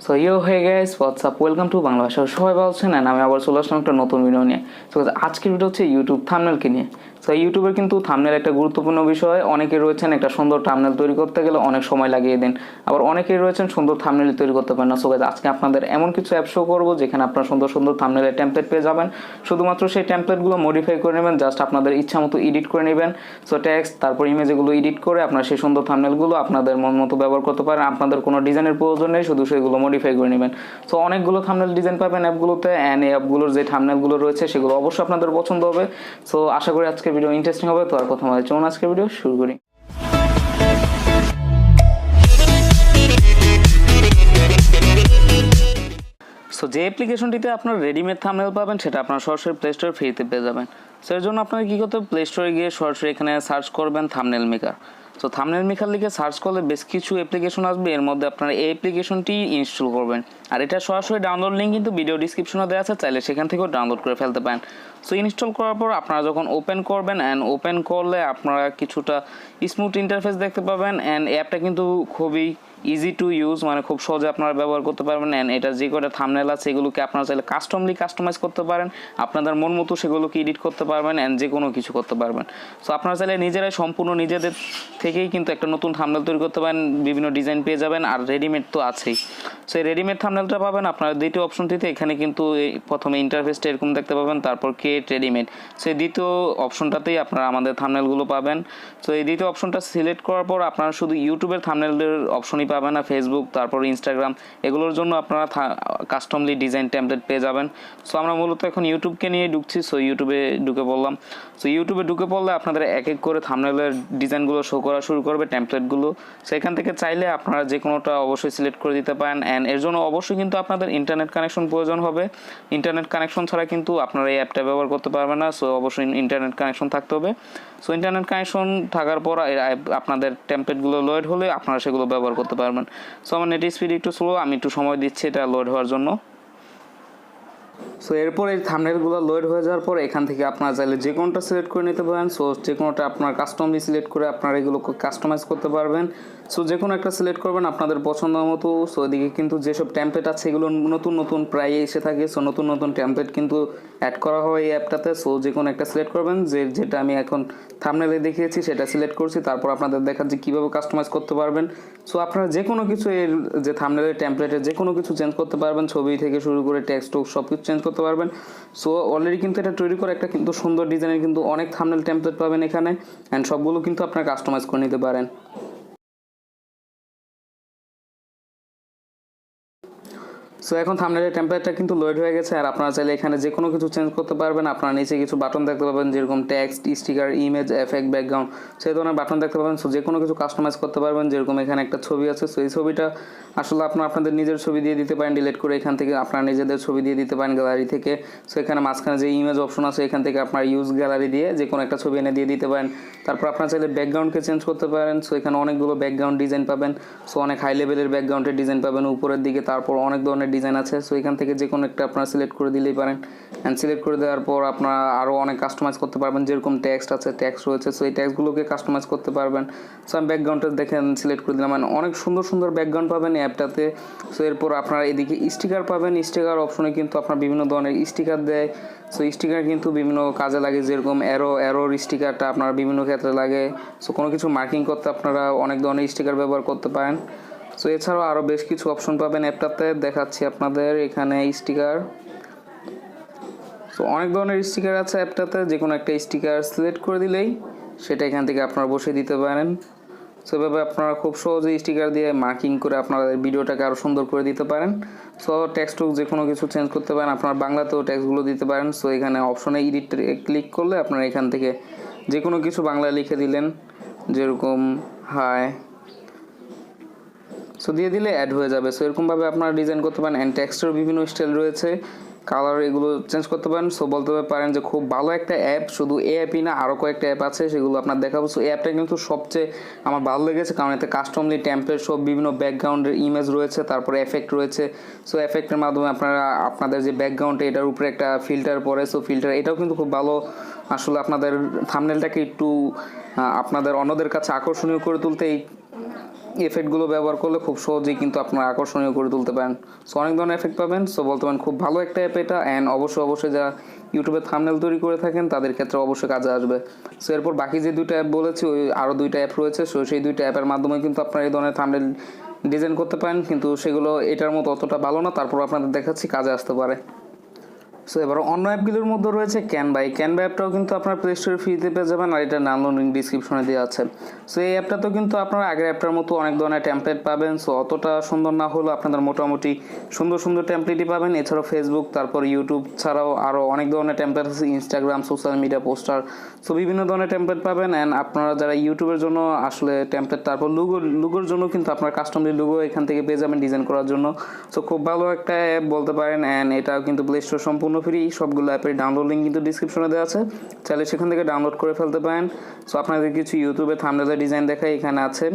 So hey guys WhatsApp welcome to Bangla ভাষা। সবাই বলছেন না, আমি আবার চলে আসলাম একটা নতুন ভিডিও নিয়ে। সো আজকের ভিডিও হচ্ছে ইউটিউব থাম্বনেলকে নিয়ে। সো ইউটিউবের কিন্তু থাম্বনেল একটা গুরুত্বপূর্ণ বিষয়। অনেকে রয়েছেন একটা সুন্দর থাম্বনেল তৈরি করতে গেলে অনেক সময় লাগিয়ে দেন, আবার অনেকেই রয়েছেন সুন্দর থাম্বনেল তৈরি করতে পারেন না। সো গাইস আজকে আপনাদের এমন কিছু অ্যাপ শো করবো যেখানে আপনারা সুন্দর সুন্দর থাম্বনেলের টেমপ্লেট পেয়ে যাবেন। শুধুমাত্র সেই টেমপ্লেটগুলো মডিফাই করে নেবেন, জাস্ট আপনাদের ইচ্ছা মতো এডিট করে নেবেন। সো টেক্সট তারপর ইমেজগুলো এডিট করে আপনার সেই সুন্দর থাম্বনেলগুলো আপনাদের মন মতো ব্যবহার করতে পারেন। আপনাদের কোনো ডিজাইনের প্রয়োজন নেই, শুধু সেগুলো মডিফাই করে নেবেন। সো অনেকগুলো থাম্বনেল ডিজাইন পাবেন অ্যাপগুলোতে, অ্যান্ড এই অ্যাপগুলোর যে থাম্বনেলগুলো রয়েছে সেগুলো অবশ্যই আপনাদের পছন্দ হবে। সো আশা করি আজকের ভিডিও ইন্টারেস্টিং হবে। তো আর কথা বলে চলুন আজকের ভিডিও শুরু করি। সো যে অ্যাপ্লিকেশনটিতে আপনার রেডিমেড থাম্বনেল পাবেন সেটা আপনার সরাসরি প্লে স্টোরে ফ্রিতে পেয়ে যাবেন। সো এর জন্য আপনাকে কী করতে হবে, প্লে স্টোরে গিয়ে সরাসরি এখানে সার্চ করবেন thumbnail maker. So thumbnail maker লিখে সার্চ করলে বেশ কিছু অ্যাপ্লিকেশন আসবে, এর মধ্যে আপনারা এই অ্যাপ্লিকেশনটি ইনস্টল করবেন। আর এটা সরাসরি ডাউনলোড লিঙ্ক কিন্তু ভিডিও ডিসক্রিপশনে দেওয়া আছে, চাইলে সেখান থেকেও ডাউনলোড করে ফেলতে পারেন। সো ইনস্টল করার পর আপনারা যখন ওপেন করবেন, অ্যান্ড ওপেন করলে আপনারা কিছুটা স্মুথ ইন্টারফেস দেখতে পাবেন। অ্যান্ড অ্যাপটা কিন্তু খুবই ইজি টু ইউজ, মানে খুব সহজে আপনারা ব্যবহার করতে পারবেন। অ্যান্ড এটা যে কটা থাম্বনেল আছে এগুলোকে আপনারা চাইলে কাস্টমাইজ করতে পারেন, আপনাদের মন মতো সেগুলোকে এডিট করতে পারবেন, অ্যান্ড যে কোনো কিছু করতে পারবেন। সো আপনারা চাইলে নিজেরাই সম্পূর্ণ নিজেদের থেকেই কিন্তু একটা নতুন থাম্বনেল তৈরি করতে পারেন, বিভিন্ন ডিজাইন পেয়ে যাবেন। আর রেডিমেড তো আছেই। সো এই রেডিমেড থাম্বনেলটা পাবেন আপনার দ্বিতীয় অপশনটিতে। এখানে কিন্তু প্রথমে ইন্টারফেসটা এরকম দেখতে পাবেন, তারপর ক্রিয়েট রেডিমেড। সো এই দ্বিতীয় অপশনটাতেই আপনারা আমাদের থাম্বনেলগুলো পাবেন। সো এই দ্বিতীয় অপশনটা সিলেক্ট করার পর আপনারা শুধু ইউটিউবের থাম্বনেলের অপশনই পাবেন না, ফেসবুক তারপর ইনস্টাগ্রাম এগুলোর জন্য আপনারা কাস্টমলি ডিজাইন টেমপ্লেট পেয়ে যাবেন। সো আমরা মূলত এখন ইউটিউবকে নিয়ে ঢুকছি। সো ইউটিউবে ঢুকে পড়লাম। সো ইউটিউবে ঢুকে পড়লে আপনাদের এক এক করে থাম্বনেলের ডিজাইনগুলো শো করা শুরু করবে, টেমপ্লেটগুলো। সো এখান থেকে চাইলে আপনারা যে কোনোটা অবশ্যই সিলেক্ট করে দিতে পারেন। অ্যান্ড এর জন্য অবশ্যই কিন্তু আপনাদের ইন্টারনেট কানেকশন প্রয়োজন হবে। ইন্টারনেট কানেকশন ছাড়া কিন্তু আপনারা এই অ্যাপটা ব্যবহার করতে পারবেন না। সো অবশ্যই ইন্টারনেট কানেকশন থাকতে হবে। সো ইন্টারনেট কানেকশন থাকার পর আপনাদের টেমপ্লেটগুলো লোড হলে আপনারা সেগুলো ব্যবহার করতে পারবেন। সো আমার নেট স্পিড একটু স্লো, আমি একটু সময় দিচ্ছি এটা লোড হওয়ার জন্য। সো এরপর এই থাম্বনেলগুলো লোড হয়ে যাওয়ার পর এখান থেকে আপনারা চাইলে যে কোনোটা সিলেক্ট করে নিতে পারেন। সো যে কোনোটা আপনার কাস্টমলি সিলেক্ট করে আপনারা এগুলোকে কাস্টমাইজ করতে পারবেন। সো যে কোনো একটা সিলেক্ট করবেন আপনাদের পছন্দ মতো। সো এদিকে কিন্তু যেসব টেমপ্লেট আছে এগুলো নতুন নতুন প্রায় এসে থাকে। সো নতুন নতুন টেমপ্লেট কিন্তু অ্যাড করা হয় এই অ্যাপটাতে। সো যে কোনো একটা সিলেক্ট করবেন, যেটা আমি এখন থাম্বনেলে দেখিয়েছি সেটা সিলেক্ট করছি। তারপর আপনাদের দেখাচ্ছি কীভাবে কাস্টমাইজ করতে পারবেন। সো আপনারা যে কোনো কিছু এর যে থাম্বনেলের টেমপ্লেটের যে কোনো কিছু চেঞ্জ করতে পারবেন, ছবি থেকে শুরু করে টেক্সট সব কিছু চেঞ্জ করতে পারবেন। সো অলরেডি কিন্তু এটা তৈরি করে একটা কিন্তু সুন্দর ডিজাইনের কিন্তু অনেক থাম্বনেল টেমপ্লেট পাবেন এখানে, অ্যান্ড সবগুলো কিন্তু আপনারা কাস্টমাইজ করে নিতে পারেন। সো এখন থাম্বনেলের টেমপ্লেটটা কিন্তু লোড হয়ে গেছে। আর আপনারা চাইলে এখানে যে কোনো কিছু চেঞ্জ করতে পারবেন। আপনারা নিচে কিছু বাটন দেখতে পাবেন, যেরকম text, sticker, image, effect, background, সেই ধরনের বাটন দেখতে পাবেন। সো যে কোনো কিছু কাস্টমাইজ করতে পারবেন। যেরকম এখানে একটা ছবি আছে, সো এই ছবিটা আসলে আপনাদের নিজের ছবি দিয়ে দিতে পারেন ডিলিট করে। এখান থেকে আপনারা নিজেদের ছবি দিয়ে দিতে পারেন গ্যালারি থেকে। সো এখানে মাঝখানে যে ইমেজ অপশন আছে এখান থেকে আপনার ইউজ গ্যালারি দিয়ে যে কোনো একটা ছবি এনে দিয়ে দিতে পারেন। তারপর আপনারা চাইলে ব্যাকগ্রাউন্ডকে চেঞ্জ করতে পারেন। সো এখানে অনেকগুলো ব্যাকগ্রাউন্ড ডিজাইন পাবেন। সো অনেক হাই লেভেলের ব্যাকগ্রাউন্ডের ডিজাইন পাবেন উপরের দিকে। তারপর অনেক ধরনের ডিজাইন আছে। সো এখান থেকে যে কোনো একটা আপনারা সিলেক্ট করে দিলেই পারেন। অ্যান্ড সিলেক্ট করে দেওয়ার পর আপনারা আরও অনেক কাস্টমাইজ করতে পারবেন। যেরকম টেক্সট আছে, টেক্সট রয়েছে, সো এই টেক্সটগুলোকে কাস্টমাইজ করতে পারবেন। সো আমি ব্যাকগ্রাউন্ডটা দেখেন সিলেক্ট করে দিলাম, মানে অনেক সুন্দর সুন্দর ব্যাকগ্রাউন্ড পাবেন এই অ্যাপটাতে। সো এরপর আপনারা এদিকে স্টিকার পাবেন। স্টিকার অপশনে কিন্তু আপনার বিভিন্ন ধরনের স্টিকার দেয়। সো স্টিকার কিন্তু বিভিন্ন কাজে লাগে, যেরকম অ্যারোর স্টিকারটা আপনার বিভিন্ন ক্ষেত্রে লাগে। সো কোনো কিছু মার্কিং করতে আপনারা অনেক ধরনের স্টিকার ব্যবহার করতে পারেন। সো এছাড়াও আরও বেশ কিছু অপশন পাবেন অ্যাপটাতে, দেখাচ্ছি আপনাদের এখানে স্টিকার। সো অনেক ধরনের স্টিকার আছে অ্যাপটাতে, যে কোনো একটা স্টিকার সিলেক্ট করে দিলেই সেটা এখান থেকে আপনারা বসিয়ে দিতে পারেন। সো এভাবে আপনারা খুব সহজেই স্টিকার দিয়ে মার্কিং করে আপনাদের ভিডিওটাকে আরও সুন্দর করে দিতে পারেন। সো টেক্সটও যে কোনো কিছু চেঞ্জ করতে পারেন, আপনার বাংলাতেও টেক্সটগুলো দিতে পারেন। সো এখানে অপশনে এডিট ক্লিক করলে আপনারা এখান থেকে যে কোনো কিছু বাংলায় লিখে দিলেন, যেরকম হাই, সো দিয়ে দিলে অ্যাড হয়ে যাবে। সো এরকমভাবে আপনারা ডিজাইন করতে পারেন। অ্যান্ড টেক্সটের বিভিন্ন স্টাইল রয়েছে, কালার এগুলো চেঞ্জ করতে পারেন। সো বলতে পারেন যে খুব ভালো একটা অ্যাপ। শুধু এই অ্যাপই না, আরও কয়েকটা অ্যাপ আছে, সেগুলো আপনার দেখাবো। সো এই অ্যাপটা কিন্তু সবচেয়ে আমার ভালো লেগেছে, কারণ এতে কাস্টমলি টেমপ্লেট সব বিভিন্ন ব্যাকগ্রাউন্ডের ইমেজ রয়েছে, তারপরে এফেক্ট রয়েছে। সো এফেক্টের মাধ্যমে আপনারা আপনাদের যে ব্যাকগ্রাউন্ড এটার উপরে একটা ফিল্টার পরে, সো ফিল্টার এটাও কিন্তু খুব ভালো। আসলে আপনাদের থাম্বনেলটাকে একটু আপনাদের অন্যদের কাছে আকর্ষণীয় করে তুলতে এফেক্টগুলো ব্যবহার করলে খুব সহজেই কিন্তু আপনারা আকর্ষণীয় করে তুলতে পারেন। সো অনেক ধরনের এফেক্ট পাবেন। সো বলতে পারেন খুব ভালো একটা অ্যাপ এটা, অ্যান্ড অবশ্যই যারা ইউটিউবে থাম্বনেল তৈরি করে থাকেন তাদের ক্ষেত্রে অবশ্যই কাজে আসবে। সো এরপর বাকি যে দুইটা অ্যাপ বলেছি, ওই আরও দুইটা অ্যাপ রয়েছে। সো সেই দুইটা অ্যাপের মাধ্যমে কিন্তু আপনারা এই ধরনের থাম্বনেল ডিজাইন করতে পারেন, কিন্তু সেগুলো এটার মতো অতটা ভালো না, তারপর আপনাদের দেখাচ্ছি কাজে আসতে পারে। সো এবার অন্য অ্যাপগুলোর মধ্যে রয়েছে ক্যানভা। এই ক্যানভা অ্যাপটাও কিন্তু আপনার প্লে স্টোরে ফ্রিতে পেয়ে যাবেন, আর এটা ডাউনলোড লিঙ্ক ডিসক্রিপশনে দেওয়া আছে। সো এই অ্যাপটাতেও কিন্তু আপনারা আগের অ্যাপটার মতো অনেক ধরনের টেমপ্লেট পাবেন। সো অতটা সুন্দর না হলেও আপনাদের মোটামুটি সুন্দর টেমপ্লেটই পাবেন। এছাড়াও ফেসবুক, তারপর ইউটিউব ছাড়াও আরও অনেক ধরনের টেমপ্লেট আছে, Instagram, social media, poster. So বিভিন্ন ধরনের টেমপ্লেট পাবেন। অ্যান্ড আপনারা যারা ইউটিউবের জন্য আসলে টেমপ্লেট, তারপর লুগোর জন্য কিন্তু আপনার কাস্টমাইজ লুগো এখান থেকে পেয়ে যাবেন ডিজাইন করার জন্য। সো খুব ভালো একটা অ্যাপ বলতে পারেন। অ্যান্ড এটাও কিন্তু প্লে স্টোর সম্পূর্ণ ফ্রি। সবগুলো অ্যাপের ডাউনলোড লিঙ্ক কিন্তু ডিসক্রিপশনে দেওয়া আছে, চাইলে সেখান থেকে ডাউনলোড করে ফেলতে পারেন। সো আপনাদের কিছু ইউটিউবে থাম্বনেলের ডিজাইন দেখাই এখানে আছে।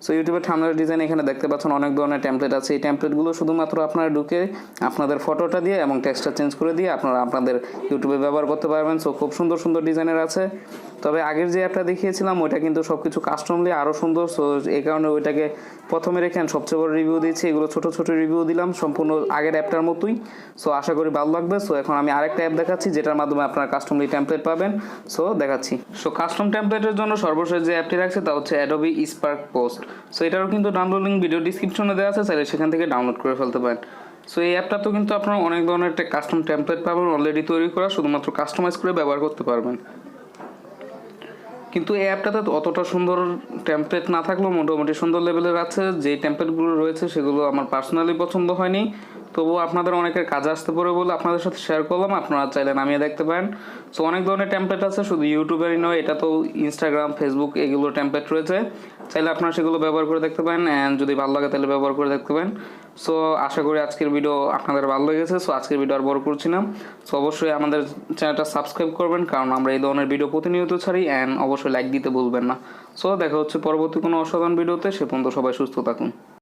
সো ইউটিউবের থাম্বনেলের ডিজাইন এখানে দেখতে পাচ্ছেন অনেক ধরনের টেমপ্লেট আছে। এই টেমপ্লেটগুলো শুধুমাত্র আপনারা ঢুকে আপনাদের ফটোটা দিয়ে এবং টেক্সটটা চেঞ্জ করে দিয়ে আপনারা আপনাদের ইউটিউবে ব্যবহার করতে পারবেন। সো খুব সুন্দর ডিজাইনের আছে। তবে আগের যে অ্যাপটা দেখিয়েছিলাম ওইটা কিন্তু সব কিছু কাস্টমলি আরও সুন্দর। সো এই কারণে ওইটাকে প্রথমে রেখে সবচেয়ে বড় রিভিউ দিয়েছি, এগুলো ছোট রিভিউ দিলাম সম্পূর্ণ আগের অ্যাপটার মতোই। সো আশা করি ভালো লাগবে। সো এখন আমি আরেকটা অ্যাপ দেখাচ্ছি যেটার মাধ্যমে আপনারা কাস্টমলি টেমপ্লেট পাবেন। সো দেখাচ্ছি। সো কাস্টম টেমপ্লেটের জন্য সর্বশেষ যে অ্যাপটি রাখছে তা হচ্ছে অ্যাডোবি স্পার্ক পোস্ট। সো এটারও কিন্তু ডাউনলোড লিঙ্ক ভিডিও ডিসক্রিপশনে দেওয়া আছে, চাইলে সেখান থেকে ডাউনলোড করে ফেলতে পারেন। সো এই অ্যাপটাতেও কিন্তু আপনারা অনেক ধরনের একটা কাস্টম টেমপ্লেট পাবেন অলরেডি তৈরি করা, শুধুমাত্র কাস্টমাইজ করে ব্যবহার করতে পারবেন। কিন্তু এই অ্যাপটাতে অতটা সুন্দর টেমপ্লেট না থাকলেও মোটামুটি সুন্দর লেভেলের আছে। যে টেমপ্লেটগুলো রয়েছে সেগুলো আমার পার্সোনালি পছন্দ হয়নি, তবুও আপনাদের অনেকের কাজে আসতে পারে বলে আপনাদের সাথে শেয়ার করলাম, আপনারা চাইলে নামিয়ে দেখতে পারেন। সো অনেক ধরনের টেমপ্লেট আছে, শুধু ইউটিউবেরই নয়, এটা তো ইনস্টাগ্রাম, ফেসবুক এগুলো টেমপ্লেট রয়েছে, চাইলে আপনারা সেগুলো ব্যবহার করে দেখতে পারেন। অ্যান্ড যদি ভালো লাগে তাহলে ব্যবহার করে দেখতে পারেন। সো আশা করি আজকের ভিডিও আপনাদের ভালো লেগেছে। সো আজকের ভিডিও আর বড় করছি না। সো অবশ্যই আমাদের চ্যানেলটা সাবস্ক্রাইব করবেন, কারণ আমরা এই ধরনের ভিডিও প্রতিনিয়ত ছাড়ি। অ্যান্ড অবশ্যই লাইক দিতে ভুলবেন না। সো দেখা হচ্ছে পরবর্তী কোনো অসাধারণ ভিডিওতে। সে পর্যন্ত সবাই সুস্থ থাকুন।